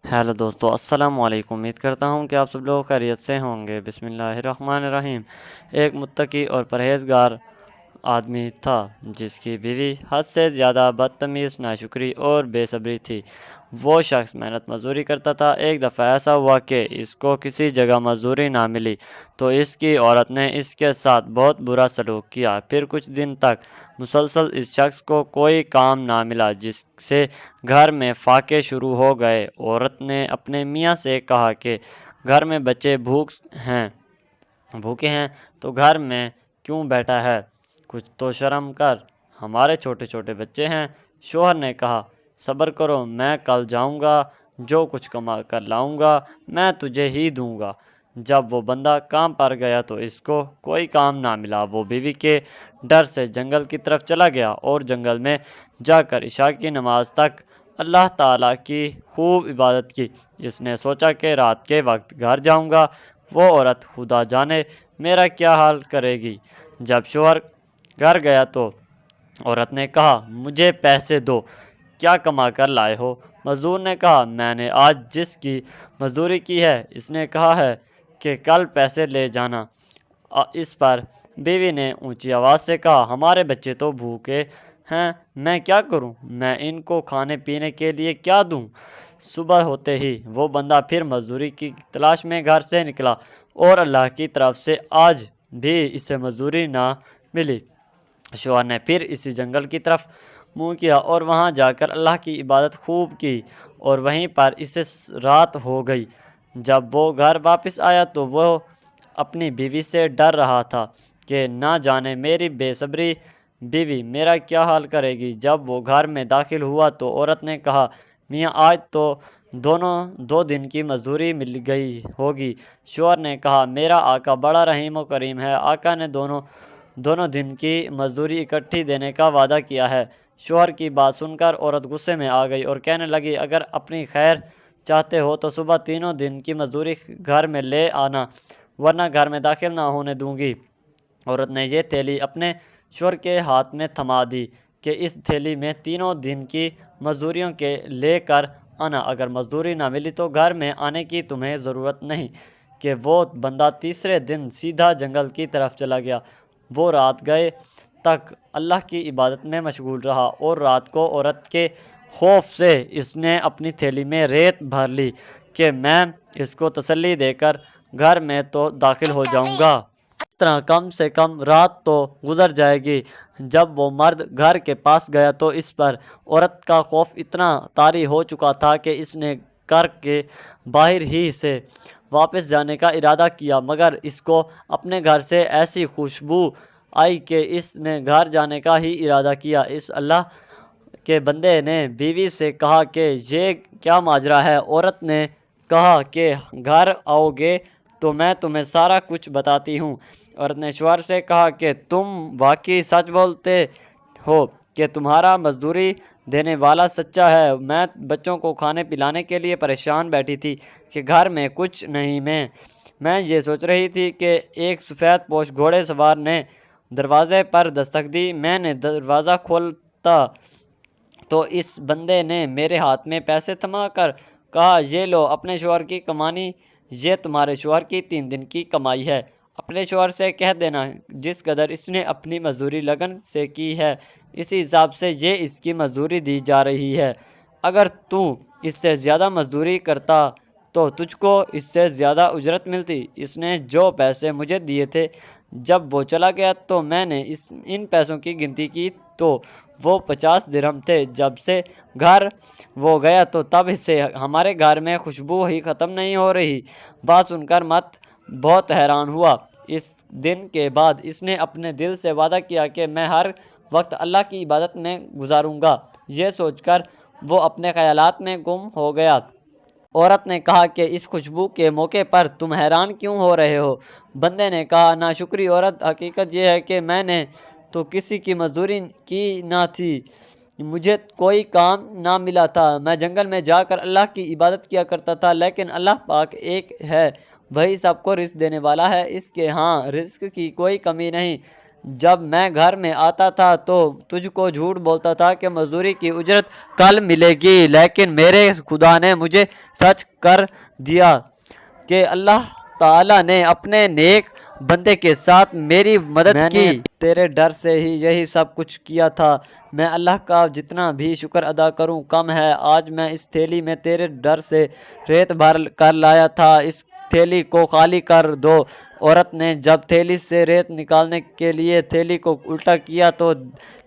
Hello दोस्तों, अस्सलाम वालेकुम। उम्मीद करता हूँ कि आप सब लोग खैरियत से होंगे। बिस्मिल्लाहिर्रहमानिर्रहीम। एक मुत्तकी और परहेज़गार आदमी था जिसकी बीवी हद से ज़्यादा बदतमीज़, नाशुक्री और बेसब्री थी। वो शख्स मेहनत मजदूरी करता था। एक दफ़ा ऐसा हुआ कि इसको किसी जगह मजदूरी ना मिली तो इसकी औरत ने इसके साथ बहुत बुरा सलूक किया। फिर कुछ दिन तक मुसलसल इस शख्स को कोई काम ना मिला, जिससे घर में फाके शुरू हो गए। औरत ने अपने मियाँ से कहा कि घर में बच्चे भूखे हैं तो घर में क्यों बैठा है, कुछ तो शर्म कर, हमारे छोटे छोटे बच्चे हैं। शोहर ने कहा, सब्र करो, मैं कल जाऊंगा, जो कुछ कमा कर लाऊंगा मैं तुझे ही दूंगा। जब वो बंदा काम पर गया तो इसको कोई काम ना मिला। वो बीवी के डर से जंगल की तरफ चला गया और जंगल में जाकर इशा की नमाज तक अल्लाह ताला की खूब इबादत की। इसने सोचा कि रात के वक्त घर जाऊंगा, वो औरत खुदा जाने मेरा क्या हाल करेगी। जब शोहर घर गया तो औरत ने कहा, मुझे पैसे दो, क्या कमा कर लाए हो। मजदूर ने कहा, मैंने आज जिसकी मजदूरी की है इसने कहा है कि कल पैसे ले जाना। इस पर बीवी ने ऊंची आवाज़ से कहा, हमारे बच्चे तो भूखे हैं, मैं क्या करूं, मैं इनको खाने पीने के लिए क्या दूं। सुबह होते ही वो बंदा फिर मजदूरी की तलाश में घर से निकला और अल्लाह की तरफ से आज भी इसे मजदूरी ना मिली। शोहर ने फिर इसी जंगल की तरफ मुंह किया और वहां जाकर अल्लाह की इबादत खूब की और वहीं पर इसे रात हो गई। जब वो घर वापस आया तो वो अपनी बीवी से डर रहा था कि ना जाने मेरी बेसब्री बीवी मेरा क्या हाल करेगी। जब वो घर में दाखिल हुआ तो औरत ने कहा, मियाँ आज तो दोनों 2 दिन की मजदूरी मिल गई होगी। शोहर ने कहा, मेरा आका बड़ा रहीम व करीम है, आका ने दोनों दोनों दिन की मजदूरी इकट्ठी देने का वादा किया है। शोहर की बात सुनकर औरत गुस्से में आ गई और कहने लगी, अगर अपनी खैर चाहते हो तो सुबह तीनों दिन की मजदूरी घर में ले आना, वरना घर में दाखिल ना होने दूंगी। औरत ने यह थैली अपने शोहर के हाथ में थमा दी कि इस थैली में तीनों दिन की मजदूरियों के लेकर आना, अगर मजदूरी ना मिली तो घर में आने की तुम्हें ज़रूरत नहीं। कि वो बंदा तीसरे दिन सीधा जंगल की तरफ चला गया। वो रात गए तक अल्लाह की इबादत में मशगूल रहा और रात को औरत के खौफ से इसने अपनी थैली में रेत भर ली कि मैं इसको तसल्ली देकर घर में तो दाखिल हो जाऊंगा, इस तरह कम से कम रात तो गुजर जाएगी। जब वो मर्द घर के पास गया तो इस पर औरत का खौफ इतना तारी हो चुका था कि इसने घर के बाहर ही से वापस जाने का इरादा किया, मगर इसको अपने घर से ऐसी खुशबू आई कि इसने घर जाने का ही इरादा किया। इस अल्लाह के बंदे ने बीवी से कहा कि ये क्या माजरा है। औरत ने कहा कि घर आओगे तो मैं तुम्हें सारा कुछ बताती हूँ। औरत ने शौहर से कहा कि तुम वाकई सच बोलते हो कि तुम्हारा मजदूरी देने वाला सच्चा है। मैं बच्चों को खाने पिलाने के लिए परेशान बैठी थी कि घर में कुछ नहीं। मैं ये सोच रही थी कि एक सफ़ेद पोश घोड़े सवार ने दरवाज़े पर दस्तक दी। मैंने दरवाज़ा खोलता तो इस बंदे ने मेरे हाथ में पैसे थमा कर कहा, ये लो अपने शौहर की कमानी, ये तुम्हारे शौहर की 3 दिन की कमाई है। अपने शौहर से कह देना जिस कदर इसने अपनी मजदूरी लगन से की है इसी हिसाब से ये इसकी मजदूरी दी जा रही है। अगर तू इससे ज़्यादा मजदूरी करता तो तुझको इससे ज़्यादा उजरत मिलती। इसने जो पैसे मुझे दिए थे जब वो चला गया तो मैंने इन पैसों की गिनती की तो वो 50 दिरहम थे। जब से घर वो गया तो तब से हमारे घर में खुशबू ही ख़त्म नहीं हो रही। बात सुनकर मत बहुत हैरान हुआ। इस दिन के बाद इसने अपने दिल से वादा किया कि मैं हर वक्त अल्लाह की इबादत में गुजारूंगा। ये सोचकर वो अपने ख़यालात में गुम हो गया। औरत ने कहा कि इस खुशबू के मौके पर तुम हैरान क्यों हो रहे हो। बंदे ने कहा, नाशुक्री औरत, हकीकत यह है कि मैंने तो किसी की मजदूरी की ना थी, मुझे कोई काम ना मिला था। मैं जंगल में जाकर अल्लाह की इबादत किया करता था, लेकिन अल्लाह पाक एक है, वही सबको रिस्क देने वाला है, इसके हाँ रिस्क की कोई कमी नहीं। جب میں گھر میں آتا تھا تو تجھ کو جھوٹ بولتا تھا کہ مزدوری کی اجرت کل ملے گی، لیکن میرے خدا نے مجھے سچ کر دیا کہ اللہ تعالیٰ نے اپنے نیک بندے کے ساتھ میری مدد کی۔ تیرے ڈر سے ہی یہی سب کچھ کیا تھا۔ میں اللہ کا جتنا بھی شکر ادا کروں کم ہے۔ آج میں اس تھیلی میں تیرے ڈر سے ریت بھر کر لایا تھا، اس تھیلی کو خالی کر دو۔ عورت نے جب تھیلی سے ریت نکالنے کے لیے تھیلی کو الٹا کیا تو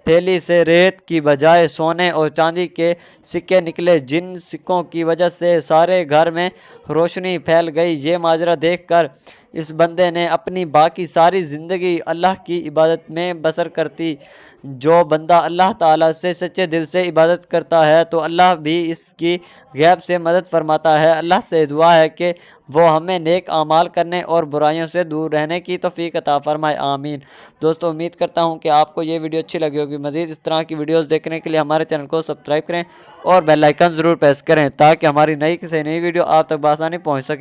تھیلی سے ریت کی بجائے سونے اور چاندی کے سکے نکلے، جن سکوں کی وجہ سے سارے گھر میں روشنی پھیل گئی۔ یہ ماجرا دیکھ کر اس بندے نے اپنی باقی ساری زندگی اللہ کی عبادت میں بسر کرتی۔ جو بندہ اللہ تعالیٰ سے سچے دل سے عبادت کرتا ہے تو اللہ بھی اس کی غیب سے مدد فرماتا ہے۔ اللہ سے دعا ہے کہ وہ ہمیں نیک اعمال کرنے اور برائیوں سے دور رہنے کی توفیق عطا فرمائے، آمین۔ دوستو امید کرتا ہوں کہ آپ کو یہ ویڈیو اچھی لگی ہوگی۔ مزید اس طرح کی ویڈیوز دیکھنے کے لیے ہمارے چینل کو سبسکرائب کریں اور بیل آئیکن ضرور پریس کریں تاکہ ہماری نئی سے نئی ویڈیو آپ تک بآسانی پہنچ سکے۔